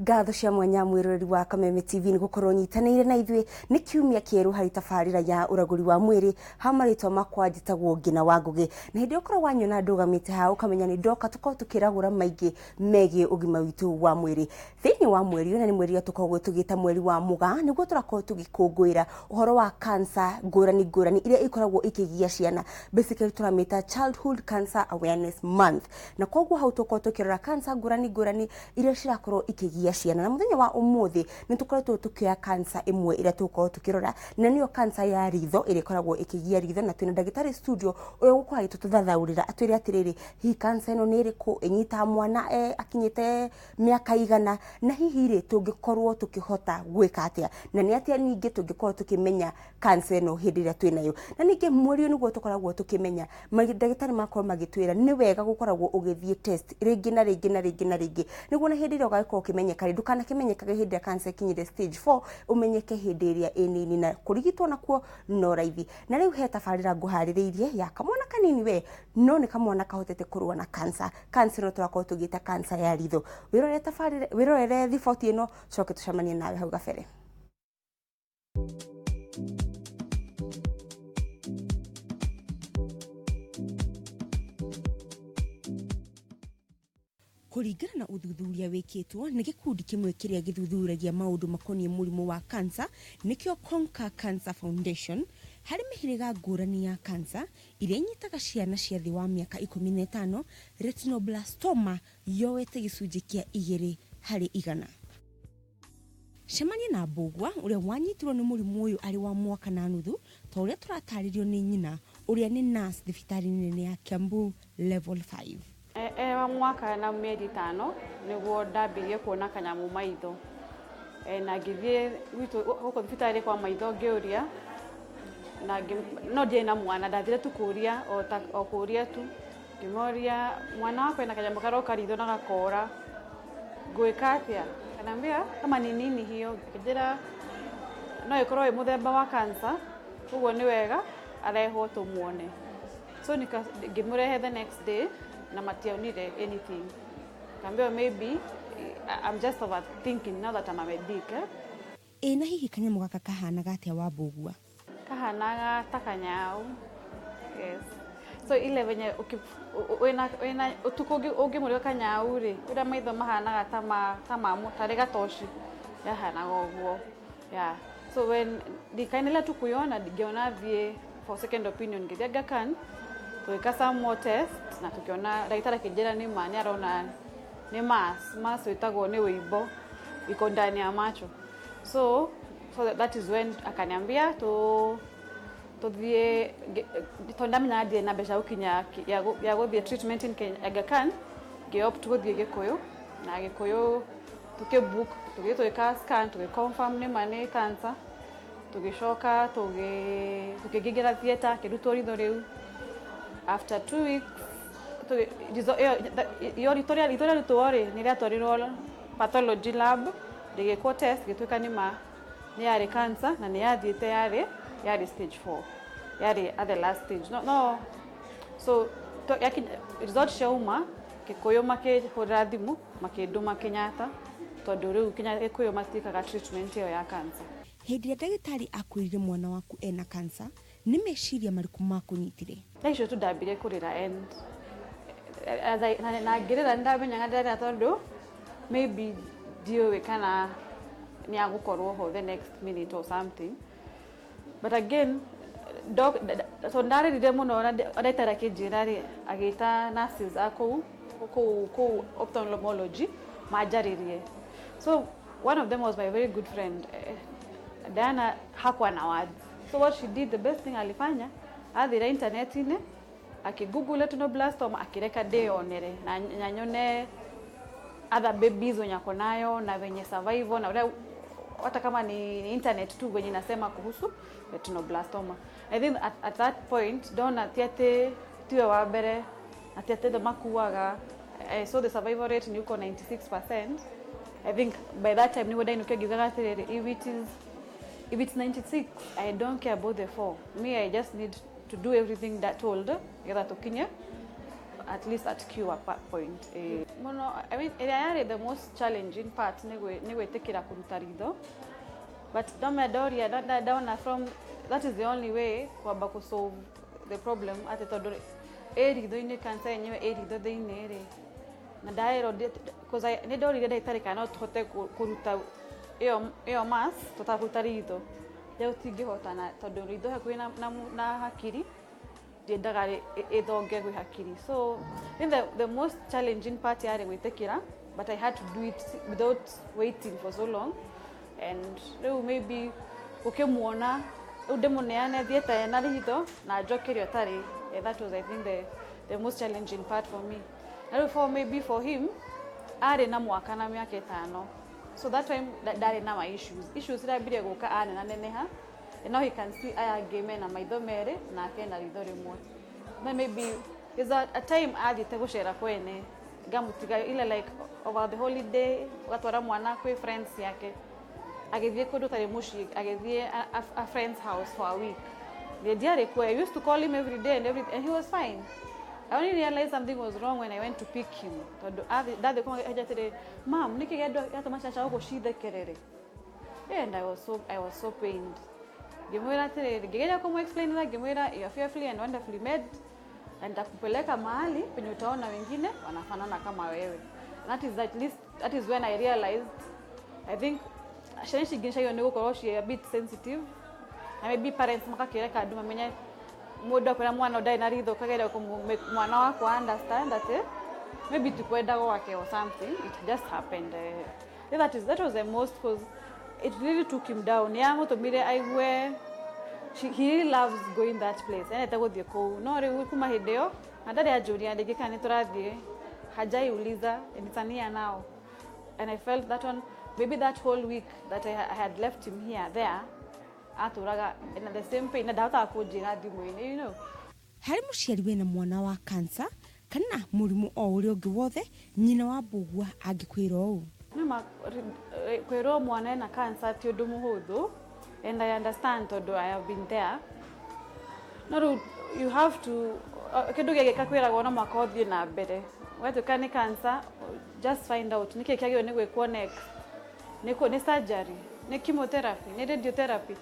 Ngatho cia mwanya mwirori wa Kameme TV ni gukorwo nyitanĩire na ithuĩ nĩ kiumia kĩerũ harĩ tabarĩra ya Uraguri Wa Mwiri ha marĩtwa makwa njĩtagwo Ngina wa Ngugi na hĩndĩ ũkorwo wanyona ndũgamĩte ha ũkamenya nĩ ndoka tũkorwo tũkĩragũra maingĩ megiĩ ũgima witũ wa mwĩrĩ thĩinĩ wa mweri na nĩ mweri tũkoragwo tũgĩta mweri wa Mũgaa nĩguo tũrakorwo tũgĩkũngũĩra ũhoro wa cancer ngũrani iria ikoragwo ikĩgia ciana basically tũramĩta Childhood Cancer Awareness Month na koguo hau tũkorwo tũkĩrora cancer ngũrani iria cirakorwo ikĩgia ciana na muthenya wa umuthi nĩ tũkoretwo tukioya cancer imwe ira tũkorwo tukirora na niyo cancer ya ritho ire koragwo ikigia ritho na twina ndagĩtarĩ studio uria gũkorwo agĩtũthathaurĩra atwĩre atĩrĩrĩ hi cancer ĩno nĩ ĩrĩkũ ĩnyita mwana akinyĩte mĩaka igana na hihi rĩ tũngĩkorwo tukihota gwĩka atĩa na nĩ atĩa ningĩ tũngĩkorwo tukimenya cancer ĩno hĩndĩ ĩrĩa twĩnayo na ningĩ mweri nĩguo tũkoragwo tukimenya ndagĩtarĩ makorwo magĩtwĩra nĩ wega gũkoragwo ũgĩthiĩ test rĩngĩ na rĩngĩ nĩguo na hĩndĩ ĩrĩa ũgagĩkorwo ũkĩmenyeka ndũkanakimenyekaga hĩndĩ ya cancer kinyire stage 4 umenyeke hĩndĩ ĩrĩa ĩnini na kũrigitwo nakuo no raithi na rĩu he tabarĩra ngũharĩrĩirie ya kamwana kanini we no nĩ kamwana kahotete kũrũa na cancer no tũrakorwo tũgĩta cancer ya ritho wĩrorere thiboti ĩno coke tũcemanie nawe hau gabere. Kũringana na uthuthuria wĩkĩtwo nĩ gĩkundi kĩmwe kĩrĩa gĩthuthuragia maũndũ makoniĩ mũrimũ wa cancer nĩkĩo Conquer Cancer Foundation harĩ mĩhĩrĩga ngũrani ya cancer iria inyitaga ciana cia thĩ wa mĩaka 15 Retinoblastoma yoete gĩcunjĩ kĩa 2%. Cemania na Mbũgua ũrĩa wanyitirwo nĩ mũrimũ ũyũ arĩ wa mwaka na nuthu ta ũrĩa tũratarĩrio nĩ nyina ũrĩa nĩ nurse thibitarĩ-inĩ nene ya Kiambu level 5. Wa mwaka na mieri 5 niguo ndambirie kuona kanyamu maitho na ngithie guko thibitarĩ kwa maitho ngĩũria na no ndiĩ na mwana ndathire tu kũria o kũria tu ngĩmoria mwana wakwa ena kanyamu karoka ritho na gakora ngwĩka atĩa kanambia kama ni nini hiyo ngĩjĩra no ikorwo ĩ mũthemba wa cancer ũguo nĩ wega arehwo tũmuone so ngĩmũrehe the next day na mationire anything. Kambio maybe I'm just overthinking now that I'm a medic. Na hihi kanyamu gaka kahanaga atĩa wa Mbũgua? Kahanaga ta kanyau. Yes. So ile venye wena utuko ũngĩmũrĩo kanyau rĩ ũrĩa maitho mahanaga ta mamu tarĩ gatoshi yahanaga ũguo. Yeah. So when ndikaendelea tu kuiona ndingeona thiĩ for second opinion ngĩthia gakan tuika some more test na tukiona daktari akijera ni mani arona ni mass witagwo ni wimbo iko ndani ya macho so that is when akaniambia to thie tondamina adie na besha ukinya ya go treatment in Aga Khan opt to thie Gikuyu na Gikuyu tukebook tuka scan confirm ni mani cancer tugishoka tukigigera theater kiruto ritho riu. After 2 weeks, your ritual tuore nĩrĩatwarirwo pathology lab rĩgĩkwo test gĩtuĩka nĩ yarĩ cancer na nĩ yathiĩte yarĩ stage 4 yarĩ at the last stage no so result ciauma Gĩkũyũ makĩhũrĩra thimũ makĩndũma Kenyatta tondũ rĩu Gĩkũyũ matikaga treatment ĩyo ya cancer. Hĩndĩ ĩrĩa ndagĩtarĩ akwĩrire mwana waku ena cancer nĩ meciria marĩkũ makunyitire? Naicio tu ndambire kũrĩra and na ngĩrĩra ndamenyaga ndĩrarĩra tondũ maybe ndiũĩ kana nĩ agũkorwo ho the next minute or something but again so ndarĩrire mũno na ndagĩtarĩ akĩnjĩra rĩ agĩta nurses kũu ophthalmology manjarĩrie so one of them was my very good friend Diana hakuwa na words. So what she did, the best thing alifanya, athira internetine, akigoogle Retinoblastoma, akireka onere na nyone other babies wenye ako nayo na venye survival na hata kama ni internet tu venye nasema kuhusu Retinoblastoma. I think at that point dona tiate tiwe wa mbere atiate the makuaga so the survival rate ni uko 96%. I think by that time ni woda inuke gizaga if it's 96, I don't care about the 4. Me, I just need to do everything that told. Getha tukinya at least at cure point. I mean, the most challenging part ni gwetekira kuruta ritho, but doria that from that is the only way kwamba ku solve the problem ate tondu ritho ini cancer yenyewe ritho thiini ri na dairo because ni dorire daitari kana tuhote kuruta iyo mass tutakuruta ritho leo tingihotana tondu ritho hakuhi na hakiri diendaga ithonge gwi hakiri. So in the most challenging part yari gwitekira, but I had to do it without waiting for so long, and maybe ukimuona udemuneane thieta na ritho na jokerio tari. That was, I think, the most challenging part for me. And maybe for him ari na mwaka na miaka 5, so that time that na my issues that bire goka ane na neneha. And now he can see aya game na maitho mere na akena ritho rimwe. Then maybe is that a time athite gucera kwene gamutiga ile like over the holiday watwara mwana kwi friends yake agithie kundu tari mushi agithie a friend's house for a week. The dear I used to call him every day and he was fine. I only realized something was wrong when I went to pick him. That the today, Mom, and I was so pained. Explain that you're fearfully and wonderfully made, and takupeleka mahali penye utaona wengine wanafanana kama wewe. That is when I realized, I think she a bit sensitive. And maybe parents makakireka aduma menye muda kwa mwana odai na ritho kagera ko mwana wako understand that maybe tukwenda wake or something. It just happened. That was the most, because it really took him down. Yeah, to mire aigwe he really loves going that place. And etago thie ko no re kuma hideo na dada ya Julia ndegeka ni turathie hajai uliza nitania now. And I felt that one, maybe that whole week that I had left him there aturaga in the same pain na data akujira thimu-ini, you know. Hari muciari wena mwana wa cancer kana murimu o uri ungi wothe nyina wa mbugua angikwira u nima kwiro mwana na cancer ti undu muhuthu, and I understand tondu I have been there. No, you have to kindu gigika kwiragwo na mwaka uthie na mbere wetuka ni cancer, just find out niki kiagio ni gwikwo next, ni surgery, ni chemotherapy, ni radiotherapy.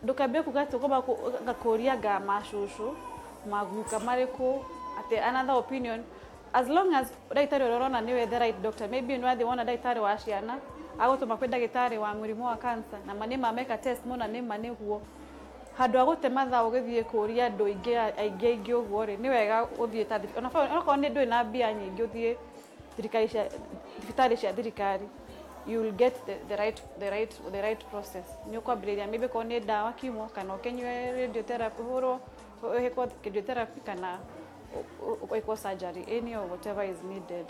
Ndukambia kugato koba gakoria ga mashushu maguka mariko ate another opinion, as long as daitari orona niwe the right doctor. Maybe you know the one daitari wa ciana agoto makwenda gitari wa murimo wa cancer na manema ameka test mona ne mane huo handu agote matha ugithie kuria ndu ingi uguo ri ni wega uthie ta ona ko ni ndu na bia nyingi uthie thirikari cia thirikari, you will get the right process. Ni ukwambiriria maybe ko ni dawa kimo kana ukenywe radiotherapy horo heko radiotherapy kana eko surgery, any or whatever is needed.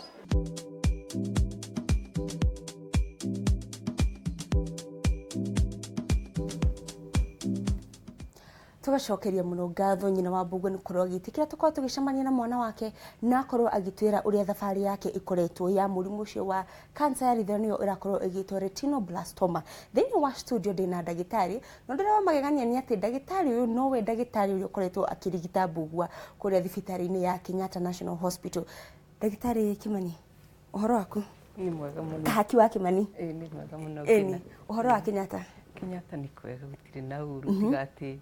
tugacokeria muno ngatho nyina wa mbugua ni korwo agitikira tukorwo tugicemania na mwana wake na akorwo agitwira uria thabari yake ikoretwo ya murimu ucio wa cancer ya ritho niyo irakorwo igitwo retinoblastoma. Thini wa studio ndina ndagitari no ndira magegania ni ati ndagitari uyu nowe ndagitari uyu ukoretwo akirigita mbugua kuria thibitari-ini ya Kenyatta National Hospital. Ndagitari Kimani, uhoro waku? Ni mwega muno. Haki wa Kimani? Ni mwega muno. Ni uhoro wa Kenyatta? Kenyatta ni kwega gutire na uru tigati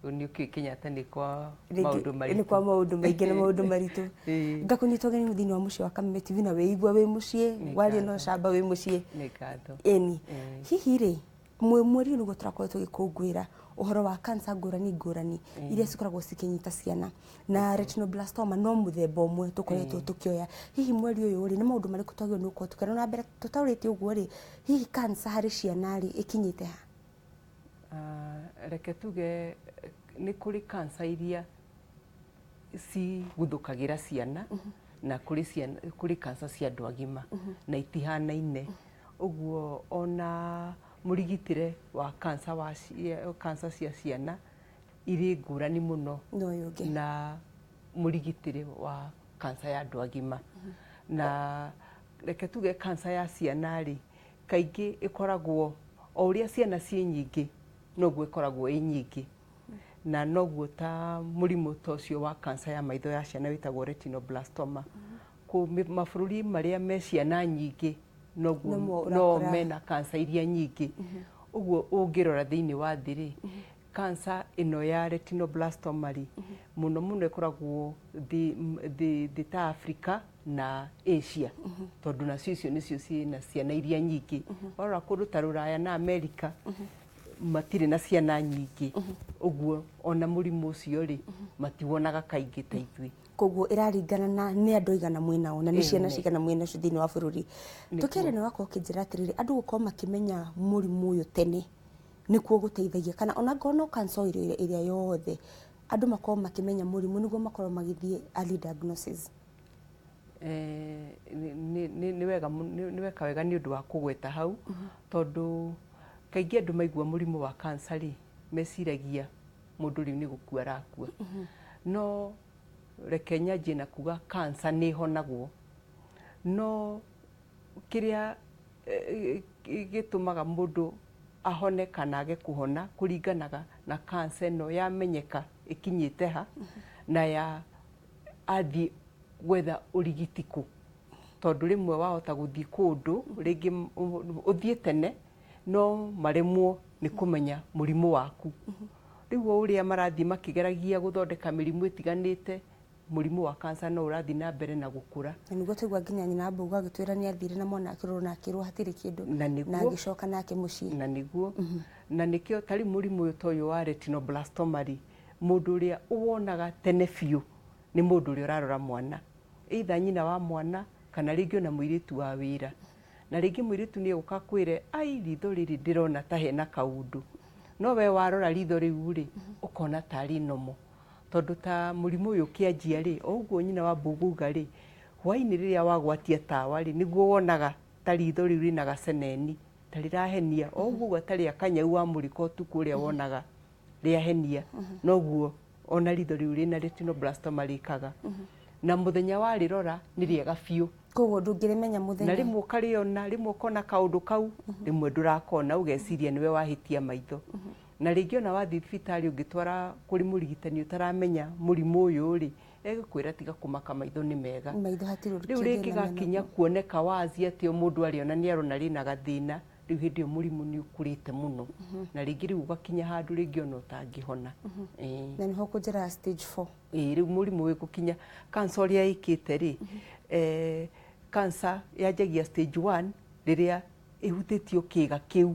ni Kenyatta ni kwa maundu maritu. Ni kwa maundu maingi na maundu maritu. Ngakunyitwo gani muthini wa muci wa Kameme TV na weigua we mucie wari no camba we mucie. Ni gatho. Eni. Hihi ri mweri ni guturakorwo tugikungwira uhoro wa cancer ngurani iria cikoragwo cikinyita ciana na retinoblastoma no muthemba umwe tukoretwo tukioya. Hihi mweri uyu ri ni maundu mariku twagio ni uko tukana na mbere tutaurite uguo ri hihi cancer hari ciana ri ikinyite ha? Reke tuge ni kuri cancer iria si guthukagira ciana na kuri cancer cia andu agima na itihanaine. Uguo ona murigitire wa cancer cia ciana iri ngurani muno na murigitire wa cancer ya andu agima. Na reke tuge cancer ya ciana ri kaingi ikoragwo o uria ciana ci nyingi no gwe ikoragwo i nyingi. na noguo ta mũrimũ ta ũcio wa kansa ya maitho ya ciana wĩtagwo retinoblastoma. Mabũrũri marĩa me ciana nyingĩ noguo no mena kansa iria nyingĩ. Ũguo ũngĩrora thĩinĩ wa thĩ-rĩ, kansa ĩno ya retinoblastoma-rĩ, mũno mũno ĩkoragwo thĩ ta Africa na Asia, tondũ nacio icio nĩcio ciĩna ciana iria nyingĩ. Warora kũndũ ta Rũraya na Amerika matirĩ na ciana nyingĩ, ũguo ona mũrimũ ũcio-rĩ matiwonaga kaingĩ ta ithuĩ. Koguo ĩraringana na nĩ andũ aigana mwĩnao na nĩ ciana cigana mwĩna cio thĩinĩ wa bũrũri. Tũkĩrĩ nĩ wakorwo ũkĩnjĩra atĩrĩrĩ, andũ gũkorwo makĩmenya mũrimũ ũyũ tene nĩkuo gũteithagia, kana ona ngorwo kansa ĩrĩa yothe andũ makorwo makĩmenya mũrimũ nĩguo makorwo magĩthiĩ early diagnosis. Nĩ weka wega nĩ ũndũ wa kũgweta hau, tondũ kaingĩ andũ maigua mũrimũ wa kansa-rĩ meciragia mũndũ rĩu nĩ gũkua arakua. No reke nyanjie na kuga kansa nĩ honagwo, no kĩrĩa gĩtũmaga mũndũ ahone kana age kũhona kũringanaga na kansa ĩno yamenyeka ĩkinyĩte ha na athiĩ gwetha ũrigiti kũ. Tondũ rĩmwe wahota gũthiĩ kũndũ rĩngĩ ũthiĩ tene no maremwo nĩ kũmenya mũrimũ waku. Rĩu ũrĩa marathiĩ makĩgeragia gũthondeka mĩrimũ ĩtiganĩte, mũrimũ wa kansa no ũrathiĩ na mbere na gũkũra. Na nĩguo tũigua nginya nyina Mbũgũ agĩtwĩra nĩ athire na mwana akĩrorwo na akĩrwo hatirĩ kĩndũ na agĩcoka nake mũciĩ. Na nĩguo na nĩkĩo ta rĩu mũrimũ ũyũ ta ũyũ wa retinoblastoma-rĩ, mũndũ ũrĩa ũwonaga tene biũ nĩ mũndũ ũrĩa ũrarora mwana, either nyina wa mwana kana rĩngĩ ona mũirĩtu wa wĩra. Na rĩngĩ mũirĩtu nĩ egũka kwĩre, ai ritho rĩrĩ ndĩrona ta hena kaũndũ, no we warora ritho rĩu-rĩ ũkona tarĩ nomo. Tondũ ta mũrimũ ũyũ ũkĩanjia-rĩ, o ũguo nyina wa Mbũgũ auga-rĩ, hwainĩ rĩrĩa wagwatia tawa-rĩ nĩguo wonaga ta ritho rĩu rĩna gaceneni ta rĩrahenia, o ũguo atarĩ akanyau wa mũriko ũtukũ ũrĩa wonaga rĩahenia, noguo ona ritho rĩu rĩna retinoblastoma rĩkaga. Na mũthenya warĩrora nĩ rĩega biũ. Koguo ndũngĩrĩmenya mũthenya. Na rĩmwe ũkarĩona, rĩmwe ũkona kaũndũ kau, rĩmwe ndũrakona ũgeciria nĩwe wahĩtia maitho. Na rĩngĩ ona wathiĩ thibitarĩ ũngĩtwara kũrĩ mũrigitani ũtaramenya mũrimũ ũyũ-rĩ, egũkwĩra tiga kũmaka maitho nĩ mega. Rĩu rĩngĩ gakinya kuoneka wazi atĩ mũndũ arĩona nĩ arona rĩna gathĩna, rĩu hĩndĩ ĩyo mũrimũ nĩ ũkũrĩte mũno. Na rĩngĩ rĩu ũgakinya handũ rĩngĩ ona ũtangĩhona. Na nĩho kũnjĩra stage 4. Rĩu mũrimũ wĩgũkinya kansa ũrĩa ĩkĩte-rĩ, kansa yanjagia stage 1 rĩrĩa ĩhutĩtio kĩĩga kĩu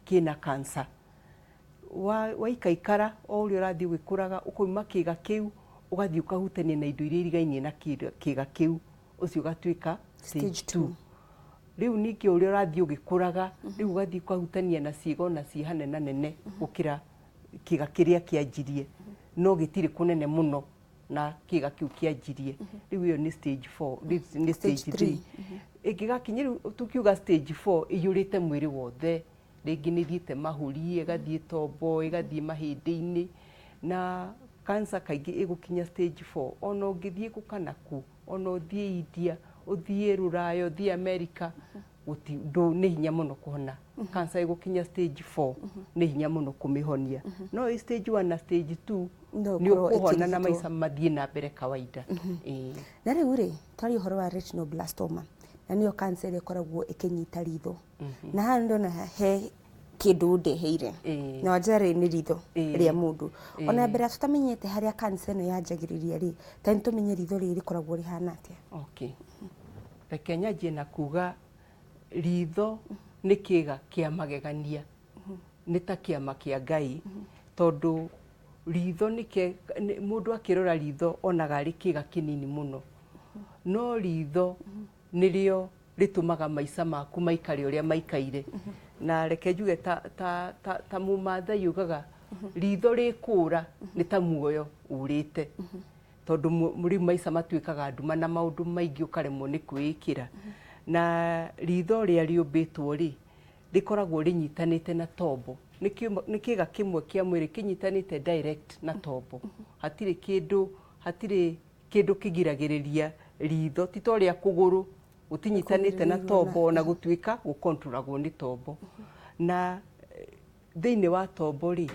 kĩna kansa. Waikaikara o ũrĩa ũrathiĩ ũgĩkũraga ũkauma kĩĩga kĩu ũgathiĩ ũkahutania na indo iria irigainie na kĩĩga kĩu, ũcio ũgatuĩka stage 2. Rĩu ningĩ ũrĩa ũrathiĩ ũgĩkũraga rĩu ũgathiĩ ũkahutania na ciĩga ona ciĩ hanene nene gũkĩra kĩĩga kĩrĩa kĩanjirie, no gĩtirĩ kũnene mũno na kĩĩga kĩu kĩanjirie. Rĩu ĩyo nĩ stage 4, nĩ stage 3. Ĩngĩgakinya rĩu tukiuga stage 4 ĩiyũrĩte mwĩrĩ wothe, rĩngĩ nĩ thiĩte mahũri, ĩgathiĩ tombo, ĩgathiĩ mahĩndĩ-inĩ, na kansa kaingĩ ĩgũkinya stage 4 ona ũngĩthiĩ gũkanaku, ona ũthiĩ India, ũthiĩ Rũraya, ũthiĩ Amerika, nĩ hinya mũno kũhona. Kansa ĩgũkinya stage 4 nĩ hinya mũno kũmĩhonia. No stage 1 na stage 2 nĩ ũkũhona na maica mathiĩ na mbere kawaida. Na rĩu-rĩ, twaria ũhoro wa retinoblastoma, na nĩyo kansa ĩrĩa ĩkoragwo ĩkĩnyita ritho. Na haha ndona he kĩndũ ndeheire na wanjĩra nĩ ritho rĩa mũndũ. Ona mbere tũtamenyete harĩa kansa ĩno yanjagĩrĩria-rĩ, ta nĩtũmenye ritho rĩrĩ rĩkoragwo rĩhana atĩa. Reke nyanjie na kuga ritho nĩ kĩĩga kĩa magegania, nĩ ta kĩama kĩa Ngai, tondũ ritho mũndũ akĩrora ritho onaga arĩ kĩĩga kĩnini mũno, no ritho nĩrĩo rĩtũmaga maica maku maikare ũrĩa maikaire. Na reke njuge ta Mũmaathai yugaga ritho rĩkũra nĩ ta muoyo ũrĩte, tondũ rĩu maica matuĩkaga nduma na maũndũ maingĩ ũkaremwo nĩ kwĩĩkĩra. Na ritho rĩa rĩũmbĩtwo-rĩ rĩkoragwo rĩnyitanĩte na tombo, nĩ kĩĩga kĩmwe kĩa mwĩrĩ kĩnyitanĩte direct na tombo. Hatirĩ kĩndũ kĩgiragĩrĩria ritho, ti ta ũrĩa kũgũrũ gũtinyitanĩte na tombo ona gũtuĩka gũkontrolagwo nĩ tombo. Na thĩinĩ wa tombo-rĩ,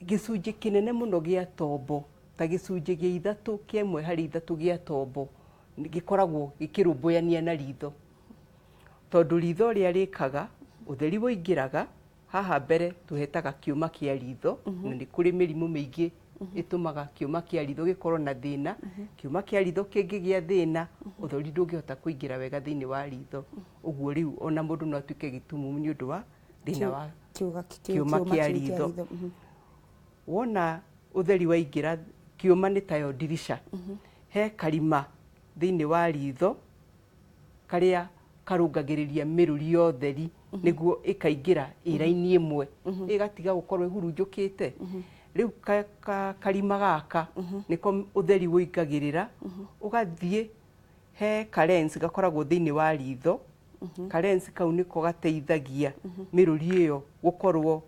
gicunjĩ kinene muno gia tombo ta gicunjĩ gia 3 kĩa 1/3 gia tombo gikoragwo gikirumbuania na ritho tondu ritho ria rikaga utheri woingiraga haha mbere tuhetaga kiuma kia ritho na ni kuri mirimu mingi itumaga kiuma kia ritho gikorwo na thina kiuma kia ritho kingigia thina utheri ndungihota kuingira wega thiini wa ritho uguo riu ona mundu no atuike gitumu ni undu wa thina wa kiuma kia ritho wona utheri waingira kiuma ni tayo dirisha he karima thiini wa ritho karia karungagiriria miruri ya utheri niguo ikaingira iraini imwe igatiga gukorwo ihurunjukite riu karima gaka niko utheri woingagirira ugathie he lens gakoragwo thiini wa ritho lens kau niko gateithagia miruri iyo gukorwo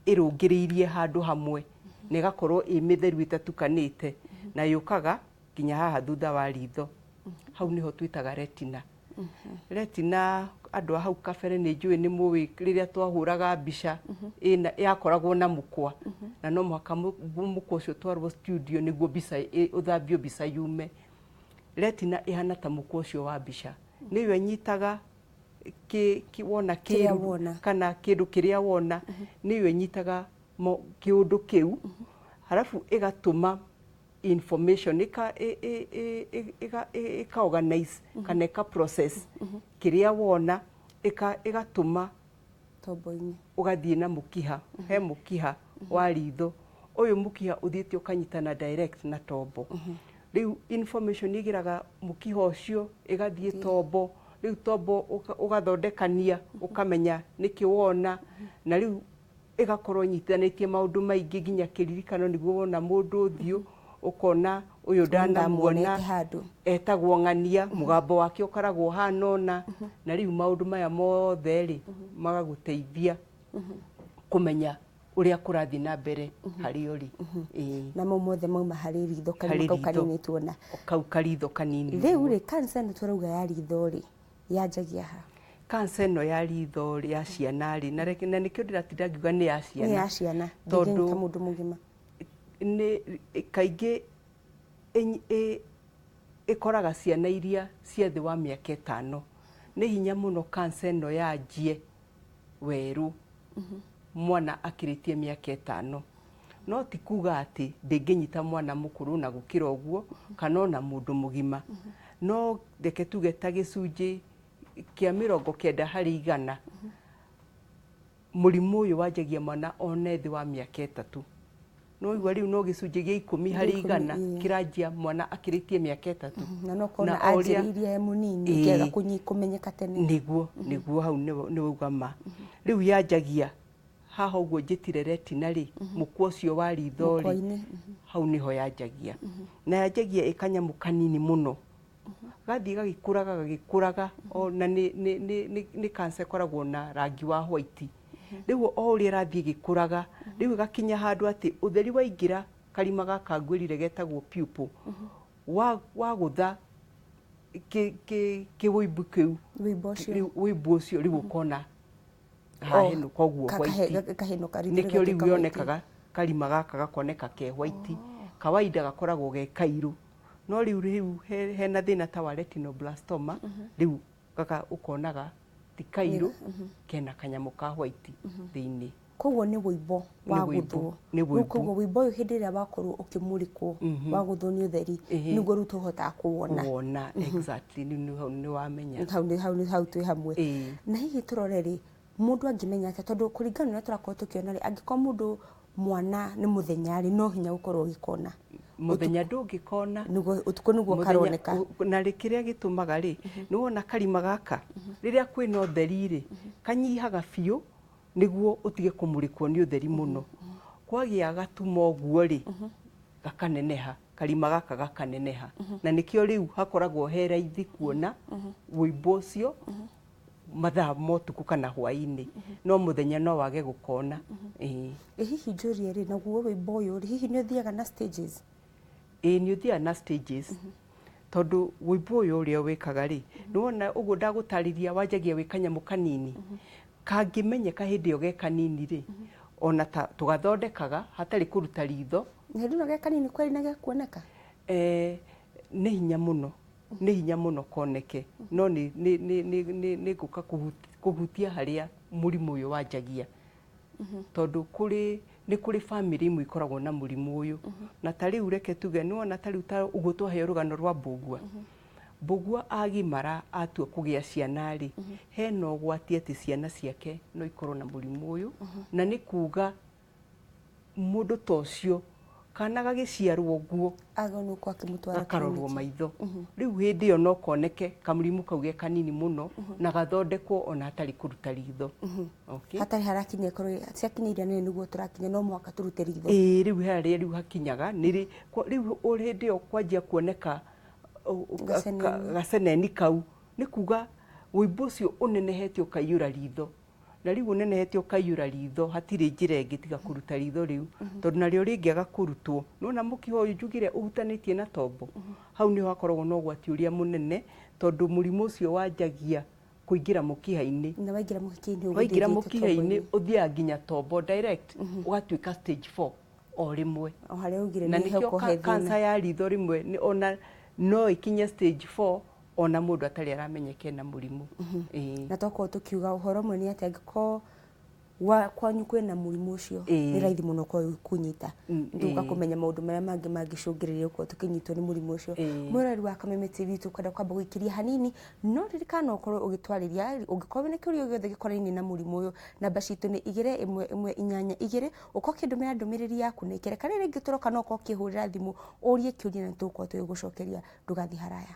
irungiriirie handu hamwe na igakorwo imitheru itatukanite na yukaga kinya haha thutha wa ritho hau niho twitaga retina retina andu hau kabere ni njui ni muwi riria twahuraga mbica ina yakoragwo na mukwa na no mwaka mukwa ucio twarwo studio niguo mbica uthambio mbica yume retina ihana ta mukwa ucio wa mbica niyo nyitaga wona kiru kana kindu kiria wona niyo nyitaga kiundu kiu halafu igatuma information ika organize kana ika process kiria wona igatuma tombo-ini ugathie na mukiha he mukiha wa ritho uyu mukiha uthiite ukanyitana direct na tombo riu information igiraga mukiha ucio igathie tombo riu tombo ugathondekania ukamenya niki wona na riu igakorwo nyitanitie maundu maingi nginya kiririkano niguo wona mundu thio ukona uyu ndanamuona etagwo ng'ania mugambo wake ukaragwo hanona na riu maundu maya mothe ri magaguteithia kumenya uria kurathi na mbere hari uri na mothe mauma hari ritho kanini kanini tuona kau karitho kanini riu ri cancer no turauga ya ritho ri yanjagia ha cancer no ya ritho ya ciana ri na nikio ndiratinda ngiuga ni ya ciana ni ya ciana tondu mundu mugima ni kaingi ikoraga ciana iria cia thi wa miaka 5 ni hinya muno cancer no yanjie weru mwana akiritie miaka 5 no ti kuga ati ndinginyita mwana mukuru na gukira uguo kana na mundu mugima no ndeke tuge ta gicunji kia 90% murimu uyu wanjagia mwana one thi wa miaka 3 no igwa riu no gicunji gia 10% kiranjia mwana akiritie miaka 3 na no kona ajiririe munini kiaga kumenyeka tene niguo hau ni ugama riu yanjagia haha uguo njitire retina ri mukwa ucio wa ritho ri hau niho yanjagia na yanjagia ikanyamu kanini muno gathi gagikuraga na ni cancer koragwo na rangi wa white riu o uri rathi gikuraga riu gakinya handu ati utheri waingira karima gaka ngwirire getagwo pupil wa gutha ki wibu kiu wibu ucio riu ukona haheno koguo white nikio riu yonekaga karima gaka gakoneka ke white kawaida gakoragwo ge kairu no riu hena thina ta wa retinoblastoma riu kaka ukonaga ti kairu kena kanyamu ka white thiini koguo ni wibo wa guthwo koguo wibo uyu hindi ria wakorwo ukimurikwo wa guthwo ni utheri niguo riu tuhota kuwona exactly ni wamenya hau twi hamwe na hihi turoreri mundu angimenya ati tondu kuringana na turakorwo tukiona ri angiko mundu mwana ni muthenya ri no hinya gukorwo gikona muthenya ndungikona niguo utuko niguo karoneka na rikiria gitumaga ri ni wona karima gaka riria kwina utheri ri kanyihaga biu niguo utige kumurikwo ni utheri muno kwagia gatuma uguo ri gakaneneha karima gaka gakaneneha na nikio riu hakoragwo he raithi kuona wibo ucio mathaa motuku kana hwaini no muthenya no wage gukona hihi njuri ri naguo wibo uyu hihi ni uthiaga na stages ni uthiaga na stages tondu wibo uyu uria wikaga ri ni wona uguo ndagutariria wanjagia wikanyamu kanini kangimenyeka hindi yo ge kanini ri ona tugathondekaga hatari kuruta ritho. Nä ndå nagä kanini kweri na gä kuoneka nä hinya muno koneke no nä ngå ka kå hutia harä a må rimå å yå wanjagia tondå nä kå rä bamĩrĩ imwe ikoragwo na må rimå å yå na tarä u reke tuge nä wona tarä u å guo twahe rå gano rwa mbågua mbågua agimara atua kå gä a ciana rä hena å gwati atä ciana ciake no ikorwo na må rimå å yå na nä kuga må ndå ta å cio kana gagä ciarwo guo gakarorwo maitho rä u hä ndä ä yo no koneke kamũrimũ kau ge kanini mũno na gathondekwo ona hatarĩ kũruta ritho hatarĩ harakinya korwo ciakinyĩire nĩ nĩguo tũrakinya no mũhaka tũrute ritho rĩu harĩa rĩu hakinyaga rĩu hĩndĩ ĩyo kwanjia kuoneka gaceneni kau nĩ kuga wũimbo ũcio ũnenehete ũkaiyũra ritho na rĩu ũnenehete ũkaiyũra ritho hatirĩ njĩra ĩngĩ tiga kũruta ritho rĩu tondũ narĩo rĩngĩaga kũrutwo nĩwona mũkiha ũyũ njugire ũhutanĩtie na tombo hau nĩho hakoragwo na ũgwati ũrĩa mũnene tondũ mũrimũ ũcio wanjagia kũingĩra mũkiha-inĩ na waingĩra mũkiha-inĩ ũthiaga nginya tombo direct ũgatuĩka stage 4 o rĩmwe na nĩkĩo kanca ya ritho rĩmwe ona no ĩkinye stage 4 ona mũndũ atarĩ aramenyeke na mũrimũ na tokorwo tũkiuga ũhoro ũmwe nĩ atĩ angĩkorwo kwanyu kwĩna mũrimũ ũcio nĩ raithi mũno kũnyita nduga kũmenya maũndũ marĩa mangĩ mangĩcũngĩrĩria gũkorwo tũkĩnyitwo nĩ mũrimũ ũcio mwĩrori wa Kameme TV tũkwenda kwamba gũikĩria hanini no ririkana ũkorwo ũgĩtwarĩria ũngĩkorwo na kĩũria gĩothe gĩkonainie na mũrimũ ũyũ namba citũ nĩ 21182 ũkorwo ũkĩndũmĩra ndũmĩrĩri yaku na ikereka rĩrĩa rĩngĩ tũroka no ũkorwo ũkĩhũrĩra thimũ ũrie kĩũria na tũgũkorwo tũgĩgũcokeria ndũgathiĩ haraya.